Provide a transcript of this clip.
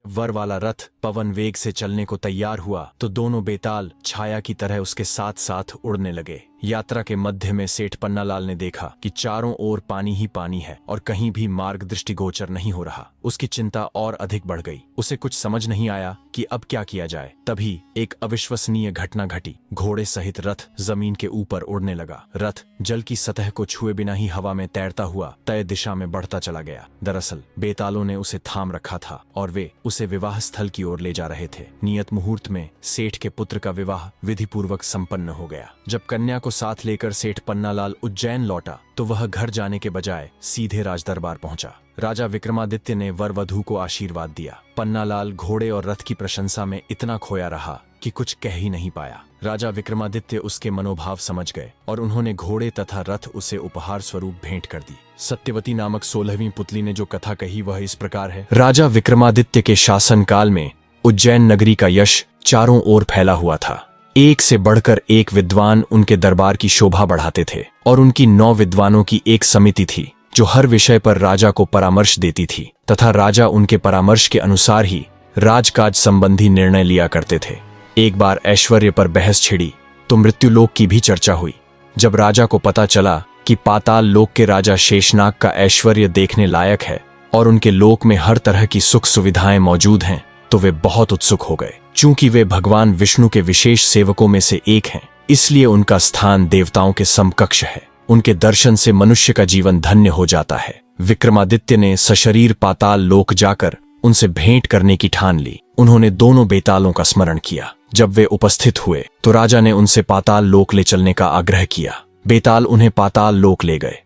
वर वाला रथ पवन वेग से चलने को तैयार हुआ तो दोनों बेताल छाया की तरह उसके साथ साथ उड़ने लगे। यात्रा के मध्य में सेठ पन्नालाल ने देखा कि चारों ओर पानी ही पानी है और कहीं भी मार्ग दृष्टिगोचर नहीं हो रहा। उसकी चिंता और अधिक बढ़ गई। उसे कुछ समझ नहीं आया कि अब क्या किया जाए। तभी एक अविश्वसनीय घटना घटी। घोड़े सहित रथ जमीन के ऊपर उड़ने लगा। रथ जल की सतह को छुए बिना ही हवा में तैरता हुआ तय दिशा में बढ़ता चला गया। दरअसल बेतालों ने उसे थाम रखा था और वे उसे विवाह स्थल की ओर ले जा रहे थे। नियत मुहूर्त में सेठ के पुत्र का विवाह विधि पूर्वक संपन्न हो गया। जब कन्या को साथ लेकर सेठ पन्नालाल उज्जैन लौटा तो वह घर जाने के बजाय सीधे राजदरबार पहुंचा। राजा विक्रमादित्य ने वर वधू को आशीर्वाद दिया। पन्नालाल घोड़े और रथ की प्रशंसा में इतना खोया रहा कि कुछ कह ही नहीं पाया। राजा विक्रमादित्य उसके मनोभाव समझ गए और उन्होंने घोड़े तथा रथ उसे उपहार स्वरूप भेंट कर दी। सत्यवती नामक 16वीं पुतली ने जो कथा कही वह इस प्रकार है। राजा विक्रमादित्य के शासनकाल में उज्जैन नगरी का यश चारों ओर फैला हुआ था। एक से बढ़कर एक विद्वान उनके दरबार की शोभा बढ़ाते थे और उनकी 9 विद्वानों की एक समिति थी जो हर विषय पर राजा को परामर्श देती थी तथा राजा उनके परामर्श के अनुसार ही राजकाज संबंधी निर्णय लिया करते थे। एक बार ऐश्वर्य पर बहस छिड़ी तो मृत्युलोक की भी चर्चा हुई। जब राजा को पता चला कि पाताल लोक के राजा शेषनाग का ऐश्वर्य देखने लायक है और उनके लोक में हर तरह की सुख सुविधाएं मौजूद हैं तो वे बहुत उत्सुक हो गए। चूंकि वे भगवान विष्णु के विशेष सेवकों में से एक हैं, इसलिए उनका स्थान देवताओं के समकक्ष है। उनके दर्शन से मनुष्य का जीवन धन्य हो जाता है। विक्रमादित्य ने सशरीर पाताल लोक जाकर उनसे भेंट करने की ठान ली। उन्होंने दोनों बेतालों का स्मरण किया। जब वे उपस्थित हुए तो राजा ने उनसे पाताल लोक ले चलने का आग्रह किया। बेताल उन्हें पाताल लोक ले गए।